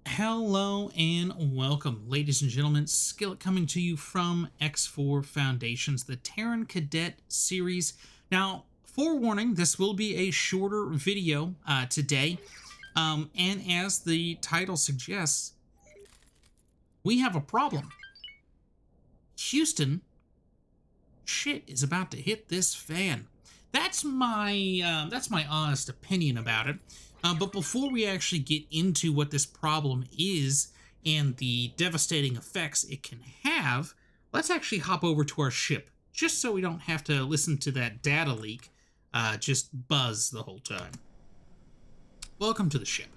Hello and welcome, ladies and gentlemen. Skillet coming to you from X4 Foundations, the Terran Cadet series. Now, forewarning, this will be a shorter video today, and as the title suggests, we have a problem. Houston, shit is about to hit this fan. That's my honest opinion about it. But before we actually get into what this problem is and the devastating effects it can have, let's actually hop over to our ship, just so we don't have to listen to that data leak just buzz the whole time. Welcome to the ship.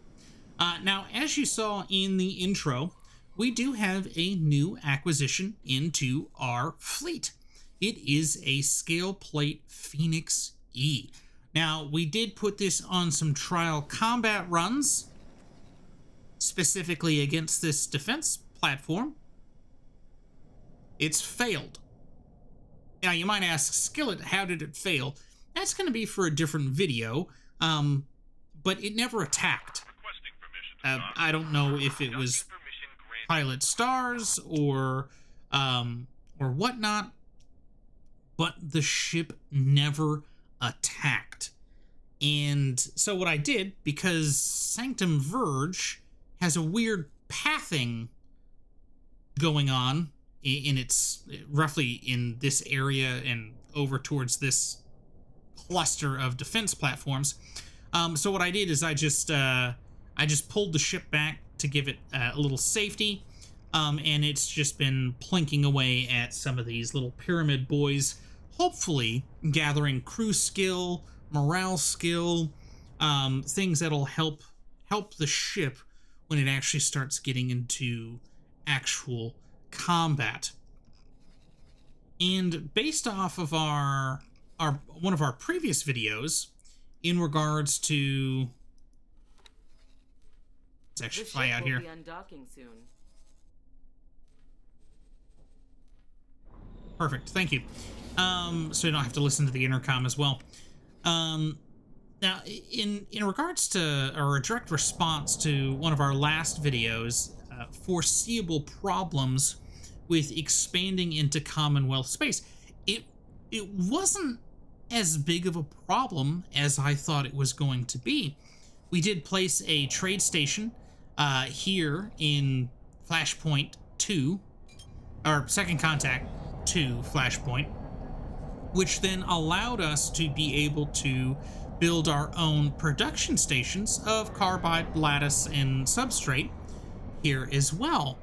Now, as you saw in the intro, we do have a new acquisition into our fleet. It is a scale plate Phoenix E. Now, we did put this on some trial combat runs, specifically against this defense platform. It's failed. Now, you might ask, Skillet, how did it fail? That's going to be for a different video, but it never attacked. I don't know if it was pilot stars or whatnot, but the ship never attacked. And so what I did, because Sanctum Verge has a weird pathing going on in its roughly in this area and over towards this cluster of defense platforms. So what I did is I just pulled the ship back to give it a little safety, and it's just been plinking away at some of these little pyramid boys, hopefully gathering crew skill, morale skill, things that'll help the ship when it actually starts getting into actual combat. And based off of our one of our previous videos in regards to, let's actually fly out here. Be undocking soon. Perfect, thank you. So you don't have to listen to the intercom as well. Now, in regards to, or a direct response to one of our last videos, foreseeable problems with expanding into Commonwealth space, it wasn't as big of a problem as I thought it was going to be. We did place a trade station here in Flashpoint 2, or Second Contact 2 Flashpoint, which then allowed us to be able to build our own production stations of carbide, lattice, and substrate here as well.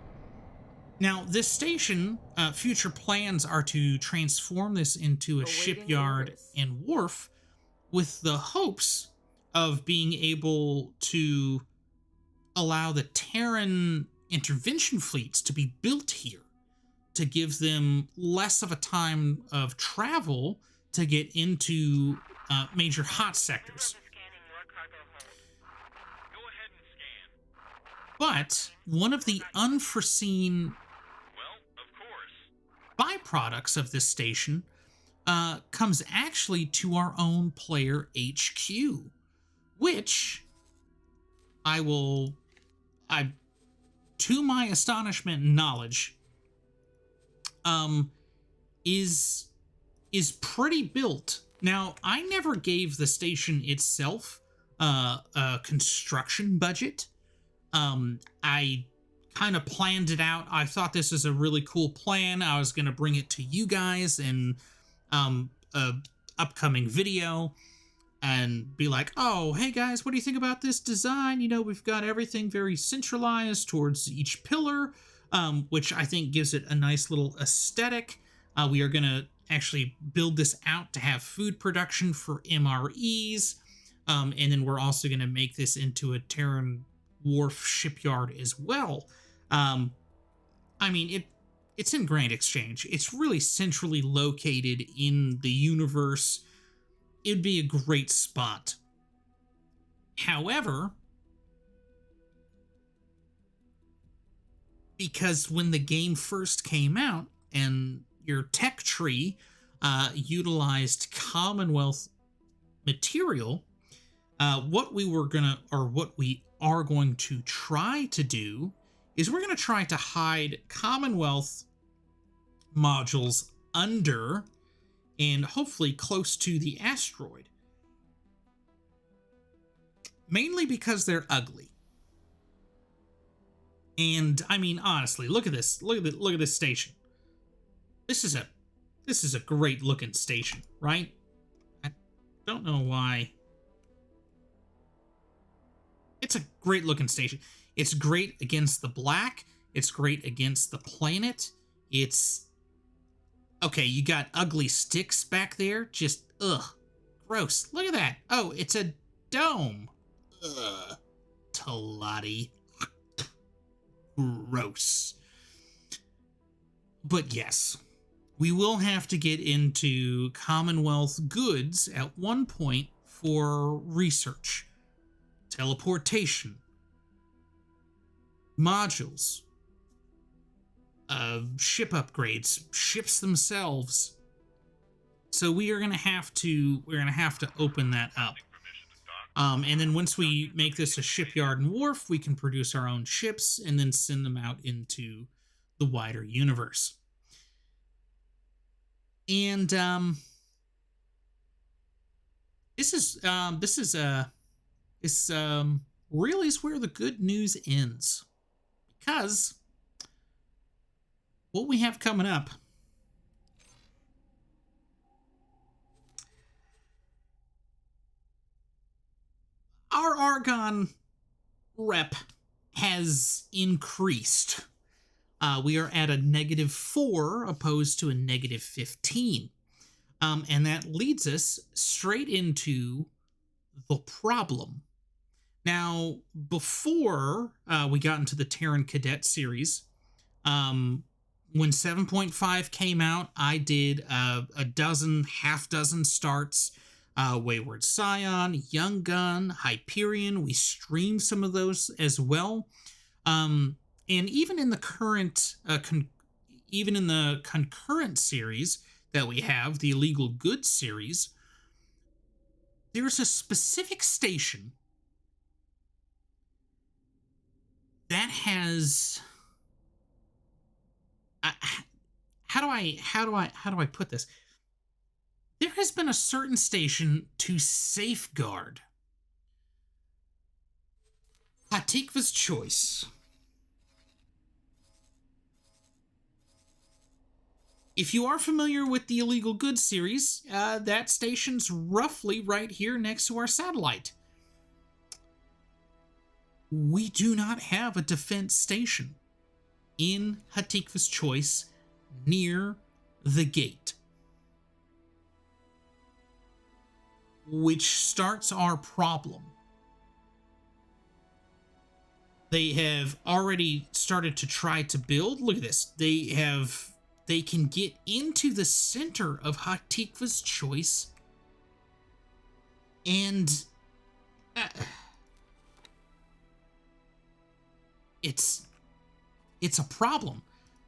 Now, this station, future plans are to transform this into a shipyard and wharf with the hopes of being able to allow the Terran intervention fleets to be built here, to give them less of a time of travel to get into major hot sectors. But one of the unforeseen byproducts of this station comes actually to our own player HQ, which to my astonishment and knowledge, is pretty built. Now, I never gave the station itself a construction budget. I kind of planned it out. I thought this was a really cool plan. I was going to bring it to you guys in a upcoming video and be like, oh, hey guys, what do you think about this design? You know, we've got everything very centralized towards each pillar, which I think gives it a nice little aesthetic. We are going to actually build this out to have food production for MREs, and then we're also going to make this into a Terran Wharf shipyard as well. I mean, it's in Grand Exchange. It's really centrally located in the universe. It'd be a great spot. However, because when the game first came out and your tech tree utilized Commonwealth material, What we are going to try to do is we're going to try to hide Commonwealth modules under and hopefully close to the asteroid. Mainly because they're ugly. And I mean, honestly, look at this. Look at this station. This is a great looking station, right? I don't know why. It's a great looking station. It's great against the black. It's great against the planet. It's okay. You got ugly sticks back there. Just gross. Look at that. Oh, it's a dome. Ugh, Talati. Gross. But yes, we will have to get into Commonwealth goods at one point for research, teleportation, modules, ship upgrades, ships themselves. So we're gonna have to open that up. And then once we make this a shipyard and wharf, we can produce our own ships and then send them out into the wider universe. And this really is where the good news ends, because what we have coming up. Our Argon rep has increased. We are at a -4 opposed to a -15. And that leads us straight into the problem. Now, before we got into the Terran Cadet series, when 7.5 came out, I did a half dozen starts. Wayward Scion, Young Gun, Hyperion. We streamed some of those as well. And even in the current, concurrent series that we have, the Illegal Goods series, there's a specific station that has. How do I put this? There has been a certain station to safeguard Hatikva's choice. If you are familiar with the Illegal Goods series, that station's roughly right here next to our satellite. We do not have a defense station in Hatikva's choice near the gate, which starts our problem. They have already started to try to build. Look at this. They can get into the center of Hatikva's choice, and it's a problem,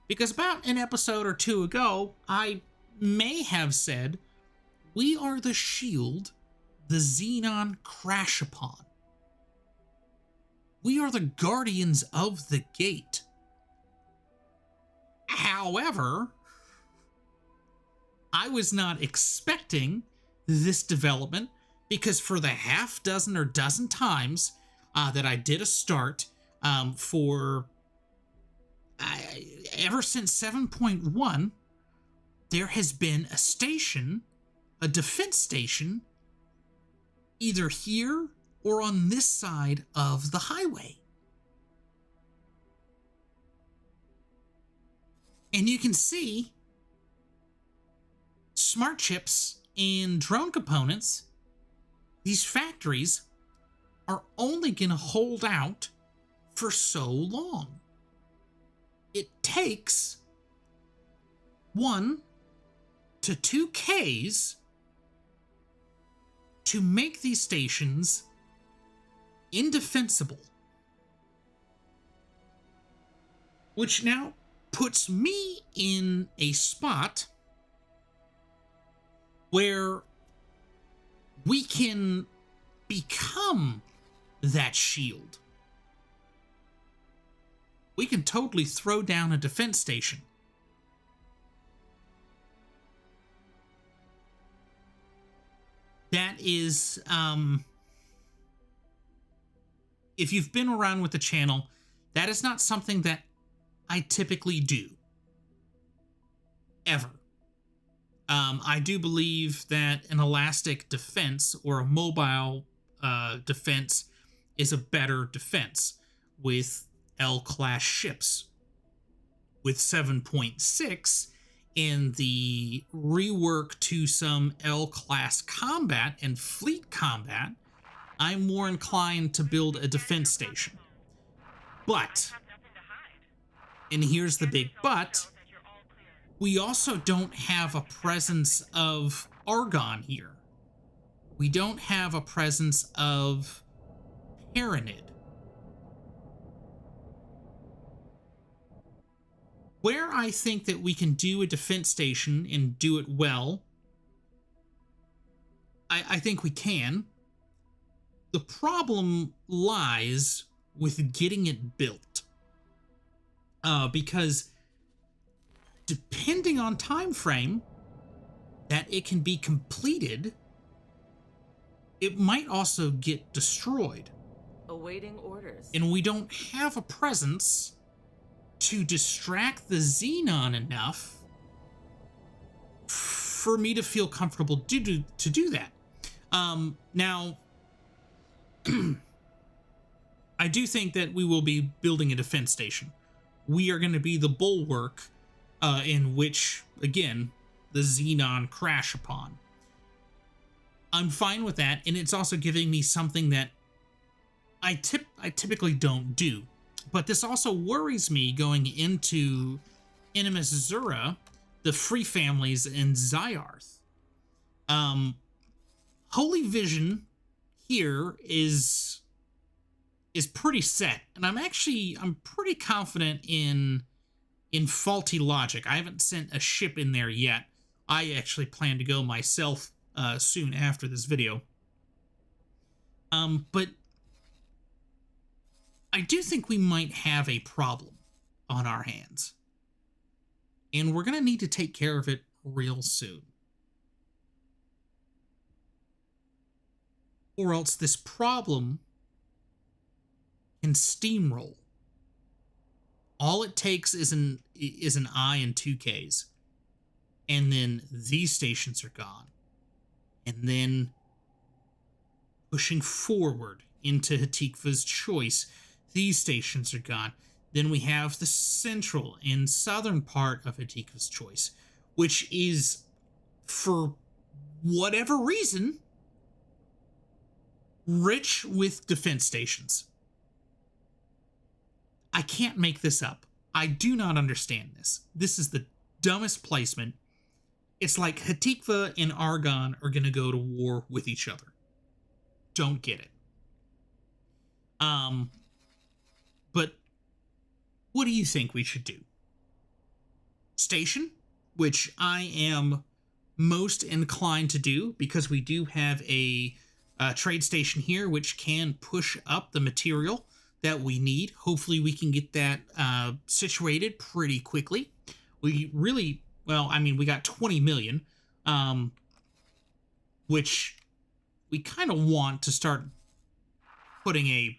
because about an episode or two ago, I may have said, we are the shield the Xenon crash upon. We are the guardians of the gate. However, I was not expecting this development, because for the half dozen or dozen times that I did a start for ever since 7.1, there has been a station, a defense station, either here or on this side of the highway. And you can see smart chips and drone components, these factories are only going to hold out for so long. It takes 1 to 2 Ks to make these stations indefensible. Which now puts me in a spot where we can become that shield. We can totally throw down a defense station. That is, if you've been around with the channel, that is not something that I typically do. Ever. I do believe that an elastic defense or a mobile defense is a better defense with L-class ships. With 7.6 and the rework to some L-class combat and fleet combat, I'm more inclined to build a defense station. But, and here's the big but, we also don't have a presence of Argon here. We don't have a presence of Terranid. Where I think that we can do a defense station and do it well, I think we can. The problem lies with getting it built. Because depending on time frame that it can be completed, it might also get destroyed. Awaiting orders. And we don't have a presence to distract the Xenon enough for me to feel comfortable to do that. Now, I do think that we will be building a defense station. We are going to be the bulwark in which, again, the Xenon crash upon. I'm fine with that, and it's also giving me something that I typically don't do. But this also worries me going into Inimus Zura, the Free Families, and Zyarth. Holy Vision here is pretty set, and I'm pretty confident in Faulty Logic. I haven't sent a ship in there yet. I actually plan to go myself soon after this video. But I do think we might have a problem on our hands. And we're going to need to take care of it real soon. Or else this problem can steamroll. All it takes is an I and 2Ks. And then these stations are gone. And then pushing forward into Hatikva's choice, these stations are gone. Then we have the central and southern part of Hatikva's choice, which is, for whatever reason, rich with defense stations. I can't make this up. I do not understand this. This is the dumbest placement. It's like Hatikva and Argon are going to go to war with each other. Don't get it. But what do you think we should do? Station, which I am most inclined to do because we do have a trade station here which can push up the material that we need. Hopefully we can get that situated pretty quickly. We really, well, I mean, we got 20 million, which we kind of want to start putting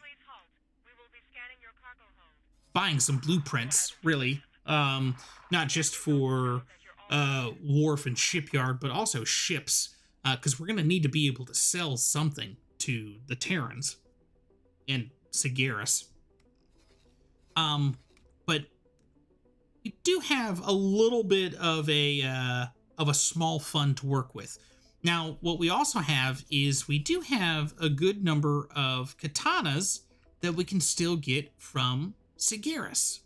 buying some blueprints, really. Not just for wharf and shipyard, but also ships, because we're going to need to be able to sell something to the Terrans and Sigeris. But we do have a little bit of a small fund to work with. Now, what we also have is we do have a good number of katanas that we can still get from Sigeris.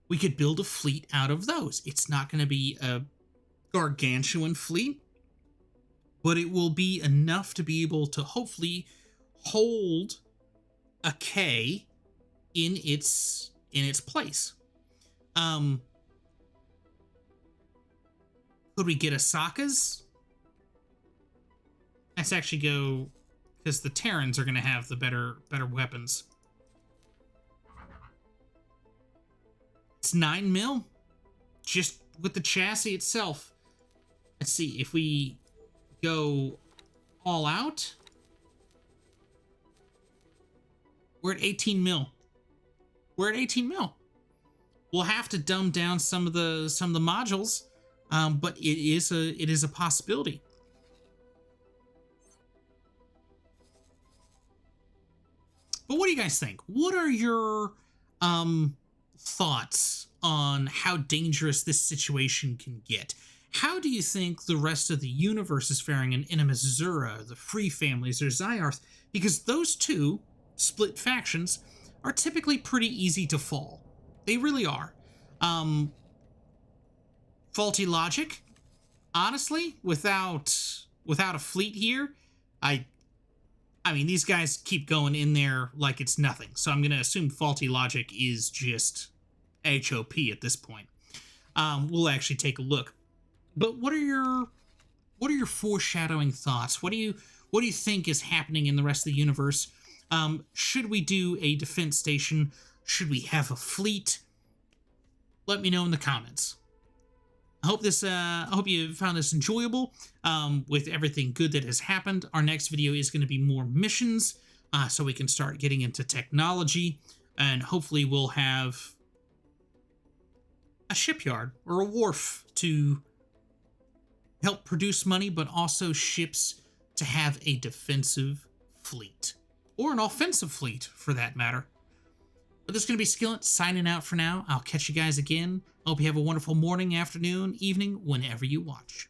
We could build a fleet out of those. It's not going to be a gargantuan fleet, but it will be enough to be able to hopefully hold a K in its place. Could we get Asaka's? Let's actually go because the Terrans are going to have the better weapons. It's 9 mil, just with the chassis itself. Let's see if we go all out. We're at 18 mil. We're at 18 mil. We'll have to dumb down some of the modules, but it is a possibility. But what do you guys think? What are your thoughts on how dangerous this situation can get? How do you think the rest of the universe is faring in Missouri, the Free Families, or Zyarth? Because those two split factions are typically pretty easy to fall. They really are. Faulty logic, honestly, without a fleet here, I mean, these guys keep going in there like it's nothing. So I'm going to assume faulty logic is just HOP at this point. We'll actually take a look. But what are your foreshadowing thoughts? What do you think is happening in the rest of the universe? Should we do a defense station? Should we have a fleet? Let me know in the comments. I hope you found this enjoyable. With everything good that has happened, our next video is going to be more missions, so we can start getting into technology, and hopefully we'll have a shipyard or a wharf to help produce money, but also ships to have a defensive fleet, or an offensive fleet for that matter. But this is going to be Skillet signing out for now. I'll catch you guys again. I hope you have a wonderful morning, afternoon, evening, whenever you watch.